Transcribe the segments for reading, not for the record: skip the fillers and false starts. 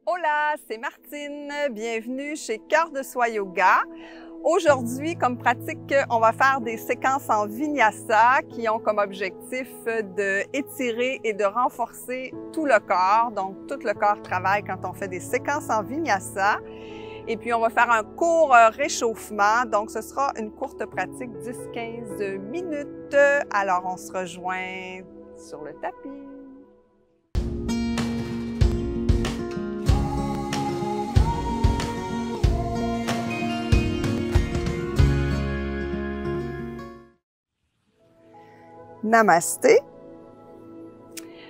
Hola, c'est Martine. Bienvenue chez Cœur de Soi Yoga. Aujourd'hui, comme pratique, on va faire des séquences en Vinyasa qui ont comme objectif de étirer et de renforcer tout le corps. Donc, tout le corps travaille quand on fait des séquences en Vinyasa. Et puis, on va faire un court réchauffement. Donc, ce sera une courte pratique, 10-15 minutes. Alors, on se rejoint sur le tapis. Namasté.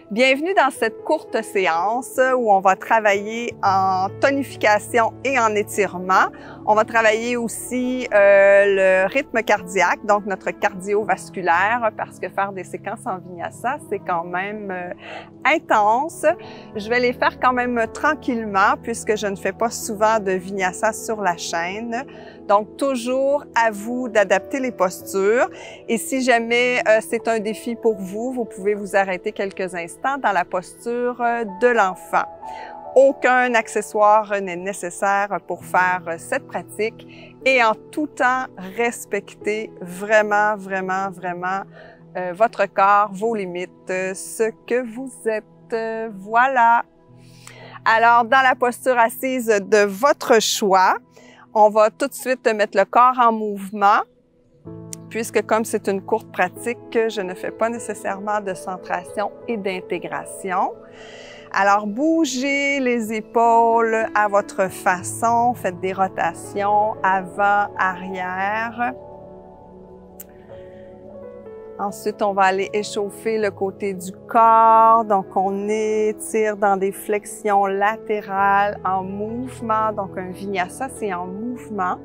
Bienvenue dans cette courte séance où on va travailler en tonification et en étirement. On va travailler aussi le rythme cardiaque, donc notre cardiovasculaire, parce que faire des séquences en Vinyasa, c'est quand même intense. Je vais les faire quand même tranquillement puisque je ne fais pas souvent de Vinyasa sur la chaîne. Donc, toujours à vous d'adapter les postures. Et si jamais c'est un défi pour vous, vous pouvez vous arrêter quelques instants dans la posture de l'enfant. Aucun accessoire n'est nécessaire pour faire cette pratique et en tout temps, respectez vraiment votre corps, vos limites, ce que vous êtes. Voilà. Alors, dans la posture assise de votre choix, on va tout de suite mettre le corps en mouvement, puisque comme c'est une courte pratique, je ne fais pas nécessairement de centration et d'intégration. Alors, bougez les épaules à votre façon, faites des rotations avant, arrière. Ensuite, on va aller échauffer le côté du corps. Donc, on étire dans des flexions latérales en mouvement. Donc, un Vinyasa, c'est en mouvement.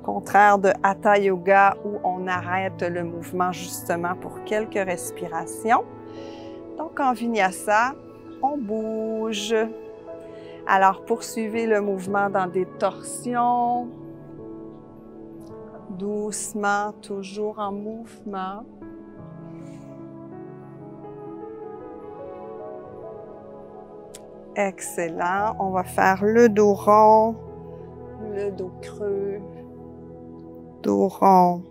Contraire de Hatha Yoga où on arrête le mouvement justement pour quelques respirations. Donc, en Vinyasa, on bouge. Alors, poursuivez le mouvement dans des torsions. Doucement, toujours en mouvement. Excellent. On va faire le dos rond, le dos creux, dos rond,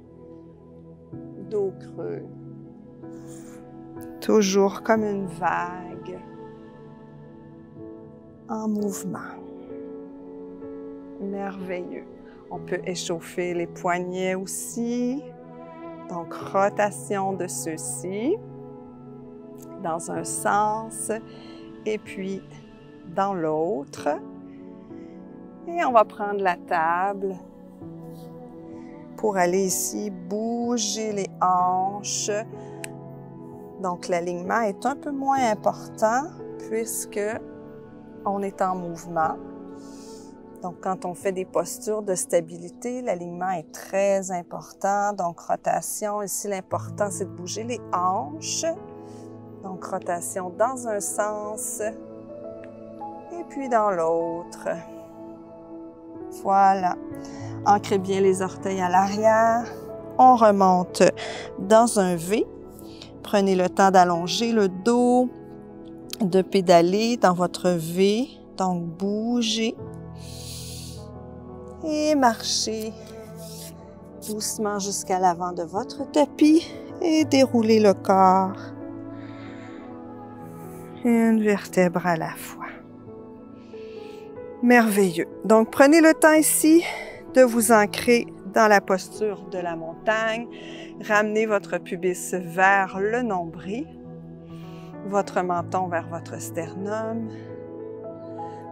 dos creux. Toujours comme une vague en mouvement. Merveilleux. On peut échauffer les poignets aussi. Donc, rotation de ceux-ci dans un sens et puis dans l'autre. Et on va prendre la table pour aller ici bouger les hanches. Donc, l'alignement est un peu moins important puisque on est en mouvement. Donc, quand on fait des postures de stabilité, l'alignement est très important. Donc, rotation. Ici, l'important, c'est de bouger les hanches. Donc, rotation dans un sens et puis dans l'autre. Voilà. Ancrez bien les orteils à l'arrière. On remonte dans un V. Prenez le temps d'allonger le dos, de pédaler dans votre V. Donc, bougez. Et marchez doucement jusqu'à l'avant de votre tapis et déroulez le corps. Une vertèbre à la fois. Merveilleux. Donc, prenez le temps ici de vous ancrer dans la posture de la montagne. Ramenez votre pubis vers le nombril, votre menton vers votre sternum.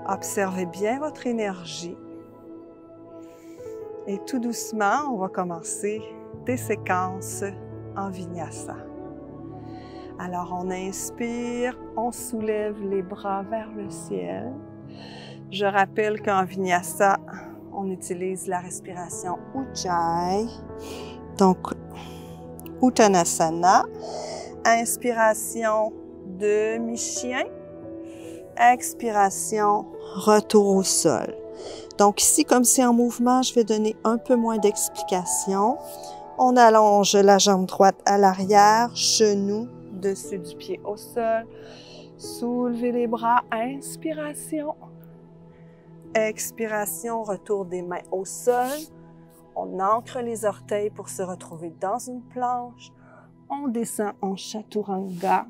Observez bien votre énergie. Et tout doucement, on va commencer des séquences en Vinyasa. Alors, on inspire, on soulève les bras vers le ciel. Je rappelle qu'en Vinyasa, on utilise la respiration Ujjayi. Donc, Uttanasana. Inspiration, demi-chien. Expiration, retour au sol. Donc ici, comme c'est en mouvement, je vais donner un peu moins d'explication. On allonge la jambe droite à l'arrière, genou dessus du pied au sol. Soulevez les bras, inspiration. Expiration, retour des mains au sol. On ancre les orteils pour se retrouver dans une planche. On descend en Chaturanga.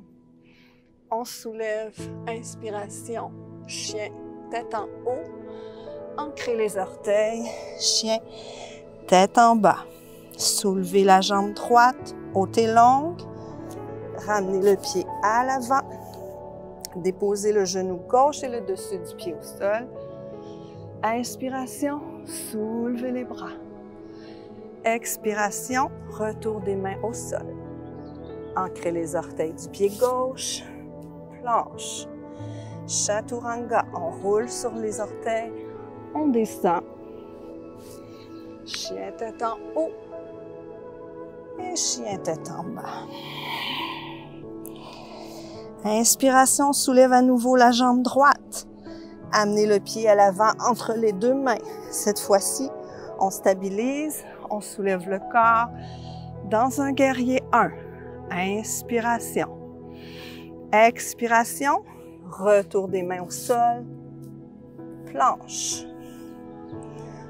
On soulève, inspiration, chien, tête en haut. Ancrez les orteils, chien, tête en bas. Soulevez la jambe droite, haute et longue. Ramenez le pied à l'avant. Déposez le genou gauche et le dessus du pied au sol. Inspiration, soulevez les bras. Expiration, retour des mains au sol. Ancrez les orteils du pied gauche. Planche. Chaturanga, on roule sur les orteils. On descend. Chien tête en haut. Et chien tête en bas. Inspiration, soulève à nouveau la jambe droite. Amenez le pied à l'avant entre les deux mains. Cette fois-ci, on stabilise, on soulève le corps dans un guerrier 1. Inspiration. Expiration, retour des mains au sol. Planche.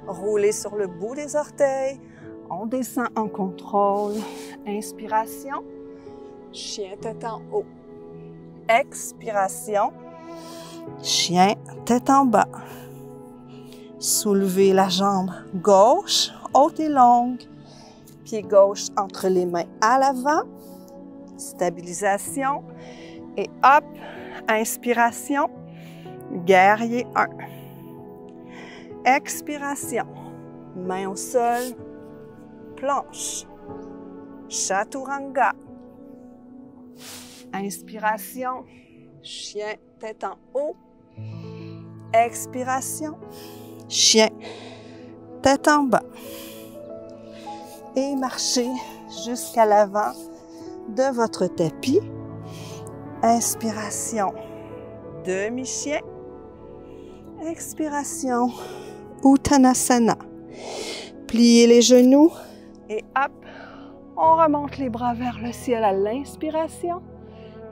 Roulez sur le bout des orteils. On descend en contrôle. Inspiration. Chien tête en haut. Expiration. Chien tête en bas. Soulevez la jambe gauche, haute et longue. Pied gauche entre les mains à l'avant. Stabilisation. Et hop, inspiration. Guerrier 1. Expiration. Main au sol. Planche. Chaturanga. Inspiration. Chien tête en haut. Expiration. Chien tête en bas. Et marchez jusqu'à l'avant de votre tapis. Inspiration. Demi-chien. Expiration. Uttanasana. Pliez les genoux et hop, on remonte les bras vers le ciel à l'inspiration.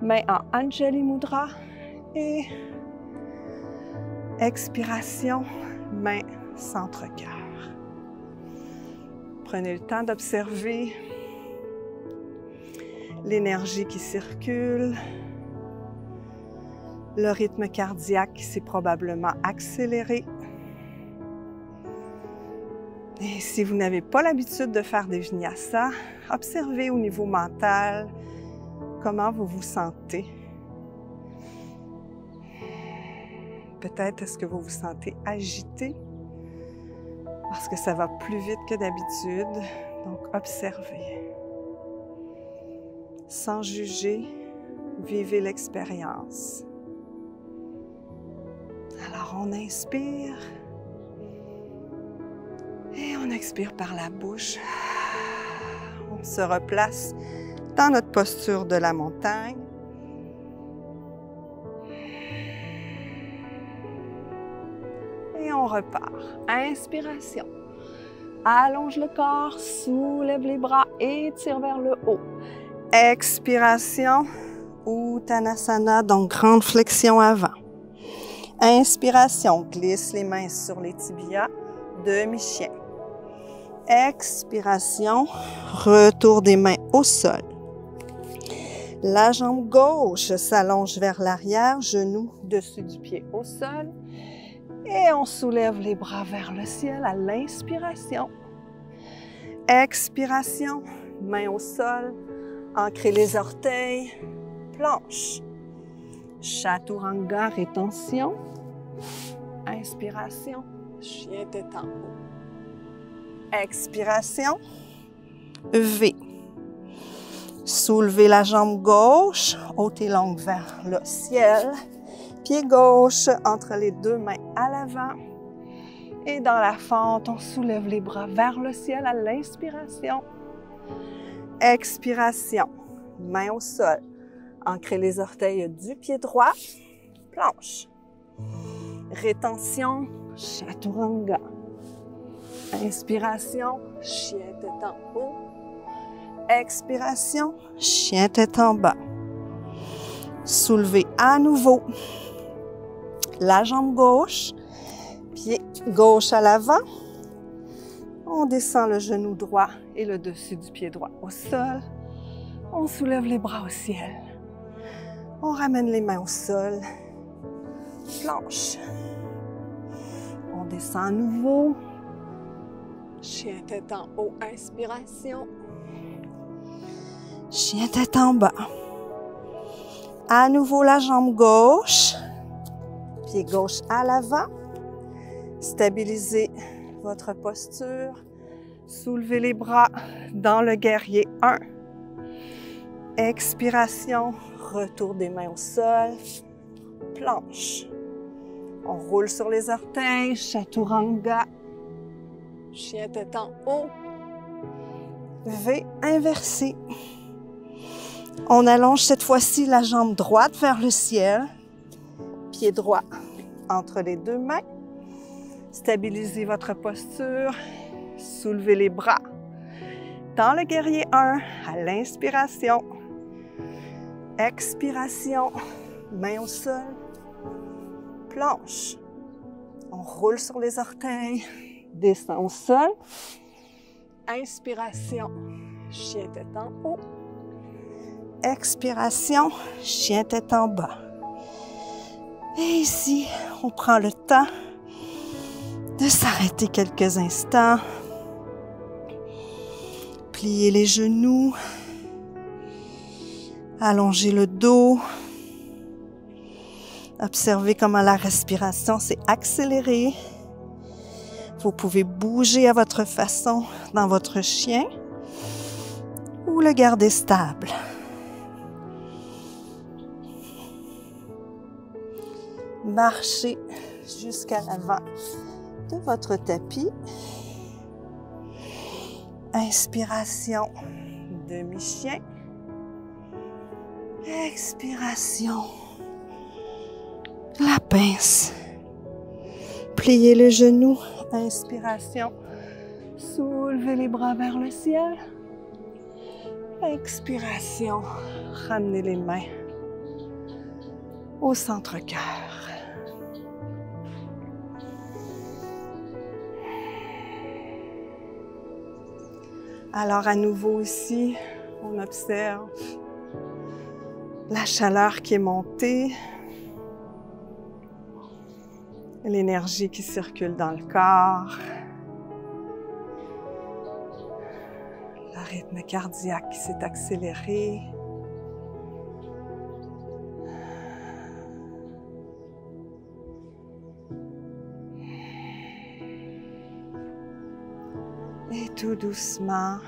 Main en Anjali Mudra et expiration, main centre-cœur. Prenez le temps d'observer l'énergie qui circule, le rythme cardiaque qui s'est probablement accéléré. Et si vous n'avez pas l'habitude de faire des vinyasas, observez au niveau mental comment vous vous sentez. Peut-être est-ce que vous vous sentez agité parce que ça va plus vite que d'habitude. Donc, observez. Sans juger, vivez l'expérience. Alors, on inspire. Et on expire par la bouche. On se replace dans notre posture de la montagne. Et on repart. Inspiration. Allonge le corps, soulève les bras et tire vers le haut. Expiration. Uttanasana, donc grande flexion avant. Inspiration, glisse les mains sur les tibias. Demi-chien. Expiration, retour des mains au sol. La jambe gauche s'allonge vers l'arrière, genou dessus du pied au sol. Et on soulève les bras vers le ciel à l'inspiration. Expiration, main au sol, ancrez les orteils, planche. Chaturanga, rétention. Inspiration, chien tête en haut. Expiration, V. Soulevez la jambe gauche, haute et longue vers le ciel. Pied gauche entre les deux mains à l'avant. Et dans la fente, on soulève les bras vers le ciel à l'inspiration. Expiration, main au sol. Ancrez les orteils du pied droit. Planche. Rétention, Chaturanga. Inspiration, chien tête en haut. Expiration, chien tête en bas. Soulevez à nouveau la jambe gauche. Pied gauche à l'avant. On descend le genou droit et le dessus du pied droit au sol. On soulève les bras au ciel. On ramène les mains au sol. Planche. On descend à nouveau. Chien tête en haut, inspiration. Chien tête en bas. À nouveau la jambe gauche. Pied gauche à l'avant. Stabilisez votre posture. Soulevez les bras dans le guerrier 1. Expiration, retour des mains au sol. Planche. On roule sur les orteils, chaturanga. Chien tête en haut. V inversé. On allonge cette fois-ci la jambe droite vers le ciel. Pied droit entre les deux mains. Stabilisez votre posture. Soulevez les bras. Dans le guerrier 1, à l'inspiration. Expiration, main au sol. Planche. On roule sur les orteils. Descend au sol. Inspiration, chien tête en haut. Expiration, chien tête en bas. Et ici, on prend le temps de s'arrêter quelques instants. Plier les genoux. Allonger le dos. Observez comment la respiration s'est accélérée. Vous pouvez bouger à votre façon dans votre chien ou le garder stable. Marchez jusqu'à l'avant de votre tapis. Inspiration, demi-chien. Expiration, la pince. Pliez le genou. Inspiration, soulevez les bras vers le ciel. Expiration, ramenez les mains au centre-cœur. Alors à nouveau ici, on observe la chaleur qui est montée, l'énergie qui circule dans le corps, le rythme cardiaque qui s'est accéléré. Et tout doucement,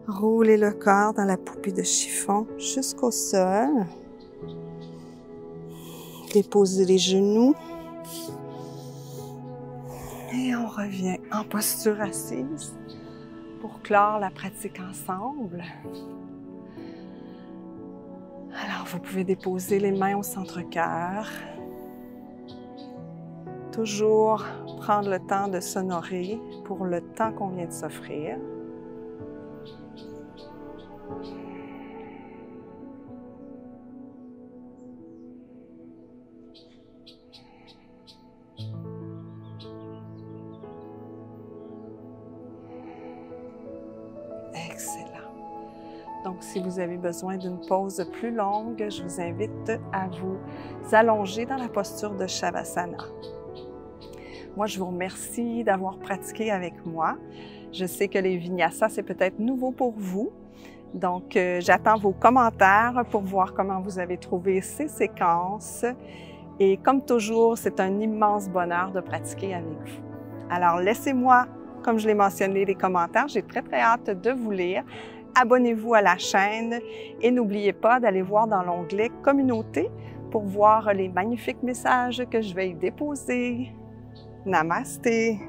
roulez le corps dans la poupée de chiffon jusqu'au sol. Déposez les genoux. Et on revient en posture assise pour clore la pratique ensemble. Alors, vous pouvez déposer les mains au centre-cœur. Toujours prendre le temps de s'honorer pour le temps qu'on vient de s'offrir. Excellent. Donc, si vous avez besoin d'une pause plus longue, je vous invite à vous allonger dans la posture de Shavasana. Moi, je vous remercie d'avoir pratiqué avec moi. Je sais que les vinyasas, c'est peut-être nouveau pour vous. Donc, j'attends vos commentaires pour voir comment vous avez trouvé ces séquences. Et comme toujours, c'est un immense bonheur de pratiquer avec vous. Alors, laissez-moi, comme je l'ai mentionné, les commentaires. J'ai très, très hâte de vous lire. Abonnez-vous à la chaîne et n'oubliez pas d'aller voir dans l'onglet « Communauté » pour voir les magnifiques messages que je vais y déposer. Namasté!